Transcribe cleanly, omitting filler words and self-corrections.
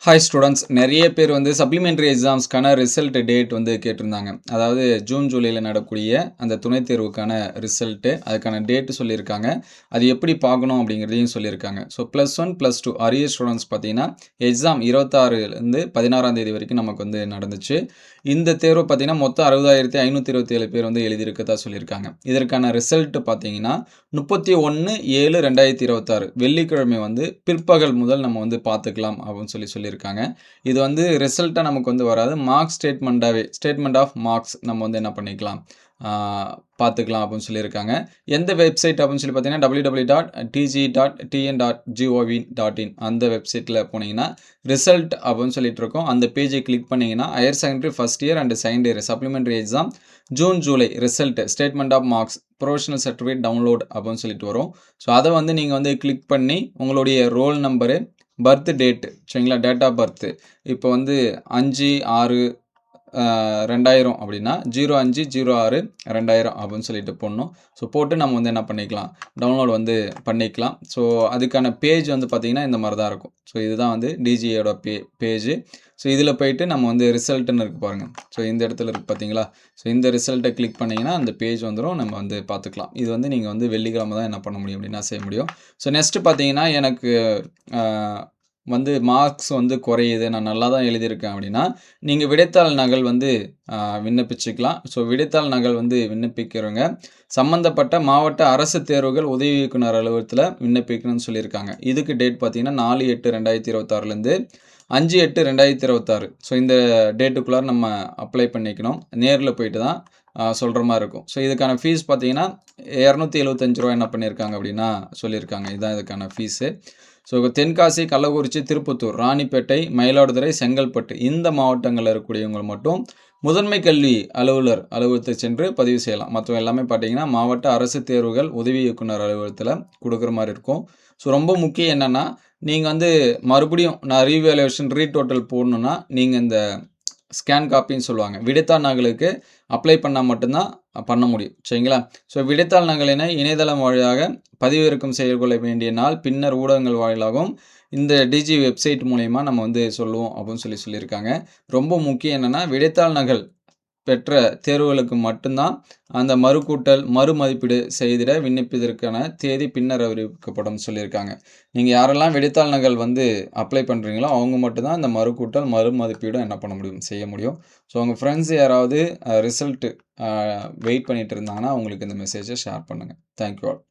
Hi students, நிறைய பேர் வந்து சப்ளிமெண்ட்ரி எக்ஸாம்ஸ்க்கான ரிசல்ட் டேட் வந்து கேட்டிருந்தாங்க. அதாவது ஜூன் ஜூலையில் நடக்கக்கூடிய அந்த துணைத் தேர்வுக்கான ரிசல்ட்டு, அதுக்கான டேட்டு சொல்லியிருக்காங்க. அது எப்படி பார்க்கணும் அப்படிங்கிறதையும் சொல்லியிருக்காங்க. ஸோ +1 +2 அரியர் ஸ்டூடெண்ட்ஸ் பார்த்தீங்கன்னா எக்ஸாம் 26லேருந்து 16ஆம் தேதி வரைக்கும் நமக்கு வந்து நடந்துச்சு. இந்த தேர்வு பார்த்தீங்கன்னா மொத்தம் 60,527 பேர் வந்து எழுதியிருக்கதா சொல்லியிருக்காங்க. இதற்கான ரிசல்ட் பார்த்தீங்கன்னா 31/7/2026 வெள்ளிக்கிழமை வந்து பிற்பகல் முதல் நம்ம வந்து பார்த்துக்கலாம் அப்படின்னு சொல்லியிருக்காங்க. இது வந்து ரிசல்ட்டாக நமக்கு வந்து வராது, மார்க்ஸ் ஸ்டேட்மெண்ட் ஆஃப் மார்க்ஸ் நம்ம வந்து என்ன பண்ணிக்கலாம், பார்த்துக்கலாம் அப்படின்னு சொல்லியிருக்காங்க. எந்த வெப்சைட் அப்படின்னு சொல்லி பார்த்தீங்கன்னா www.tge.tn.gov.in அந்த வெப்சைட்டில் போனீங்கன்னா ரிசல்ட் அப்படின்னு சொல்லிட்டு இருக்கோம். அந்த பேஜை கிளிக் பண்ணிங்கன்னா higher secondary first year and second year supplementary exam June July result statement of marks professional certificate download அப்படின்னு சொல்லிட்டு வரும். ஸோ அதை வந்து நீங்கள் வந்து கிளிக் பண்ணி உங்களுடைய ரோல் நம்பரு, பர்த் டேட்டு, சரிங்களா, டேட் ஆஃப் பர்த்து இப்போ வந்து 5/6/2000 அப்படின்னா 05/06/2000 அப்படின்னு சொல்லிட்டு போடணும். ஸோ போட்டு நம்ம வந்து என்ன பண்ணிக்கலாம், டவுன்லோட் வந்து பண்ணிக்கலாம். ஸோ அதுக்கான பேஜ் வந்து பார்த்திங்கன்னா இந்த மாதிரி தான் இருக்கும். ஸோ இதுதான் வந்து டிஜிஏயோட பேஜு. ஸோ இதில் போயிட்டு நம்ம வந்து ரிசல்ட்டுன்னு இருக்குது பாருங்கள். ஸோ இந்த இடத்துல இருக்குது பார்த்தீங்களா. ஸோ இந்த ரிசல்ட்டை கிளிக் பண்ணிங்கன்னா அந்த பேஜ் வந்துடும், நம்ம வந்து பார்த்துக்கலாம். இது வந்து நீங்கள் வந்து வெள்ளிக்கிழமை தான் என்ன பண்ண முடியும் அப்படின்னா செய்ய முடியும். ஸோ நெக்ஸ்ட்டு பார்த்தீங்கன்னா எனக்கு வந்து மார்க்ஸ் வந்து குறையுது, நான் நல்லா தான் எழுதியிருக்கேன் அப்படின்னா நீங்கள் விடைத்தாள் நகல் வந்து விண்ணப்பிச்சுக்கலாம். ஸோ விடைத்தாள் நகல் வந்து விண்ணப்பிக்கிறவங்க சம்மந்தப்பட்ட மாவட்ட அரசு தேர்வுகள் உதவி இயக்குனர் அலுவலகத்தில் விண்ணப்பிக்கணும்னு சொல்லியிருக்காங்க. இதுக்கு டேட் பார்த்தீங்கன்னா 4/8/2026லேருந்து 5/8/2026. ஸோ இந்த டேட்டுக்குள்ளார நம்ம அப்ளை பண்ணிக்கணும். நேரில் போயிட்டு தான் சொல்கிற மாதிரி இருக்கும். ஸோ இதுக்கான ஃபீஸ் பார்த்தீங்கன்னா ரூ. 275 என்ன பண்ணியிருக்காங்க அப்படின்னா சொல்லியிருக்காங்க. இதுதான் இதுக்கான ஃபீஸு. ஸோ தென்காசி, கள்ளக்குறிச்சி, திருப்பத்தூர், ராணிப்பேட்டை, மயிலாடுதுறை, செங்கல்பட்டு இந்த மாவட்டங்களில் இருக்கக்கூடியவங்க மட்டும் முதன்மை கல்வி அலுவலகத்துக்கு சென்று பதிவு செய்யலாம். மற்றவங்க எல்லாமே பார்த்தீங்கன்னா மாவட்ட அரசு தேர்வுகள் உதவி இயக்குனர் அலுவலகத்தில் கொடுக்குற மாதிரி இருக்கும். ஸோ ரொம்ப முக்கியம் என்னென்னா, நீங்கள் வந்து மறுபடியும் நான் ரீவேல்யூவேஷன் ரீடோட்டல் போடணுன்னா நீங்கள் இந்த ஸ்கேன் காப்பின்னு சொல்லுவாங்க, விடைத்தாள் நகலுக்கு அப்ளை பண்ணால் மட்டும்தான் பண்ண முடியும், சரிங்களா. ஸோ விடைத்தாள் நகலினை இணையதளம் வழியாக பதிவிறக்கம் செய்து கொள்ள வேண்டிய நாள் பின்னர் ஊடகங்கள் வாயிலாகவும் இந்த டிஜி வெப்சைட் மூலயமா நம்ம வந்து சொல்லுவோம் அப்படின்னு சொல்லியிருக்காங்க. ரொம்ப முக்கியம் என்னென்னா, விடைத்தாள் நகல் பெற்ற தேர்வுகளுக்கு மட்டும்தான் அந்த மறுமதிப்பீடு செய்திட விண்ணப்பிப்பதற்கான தேதி பின்னர் அறிவிக்கப்படும் சொல்லியிருக்காங்க. நீங்கள் யாரெல்லாம் விடைத்தாள் நகல் வந்து அப்ளை பண்ணுறீங்களோ அவங்க மட்டும்தான் அந்த மறுமதிப்பீடும் என்ன பண்ண முடியும், செய்ய முடியும். ஸோ உங்கள் ஃப்ரெண்ட்ஸ் யாராவது ரிசல்ட்டு வெயிட் பண்ணிட்டு இருந்தாங்கன்னா அவங்களுக்கு இந்த மெசேஜை ஷேர் பண்ணுங்கள். Thank you all.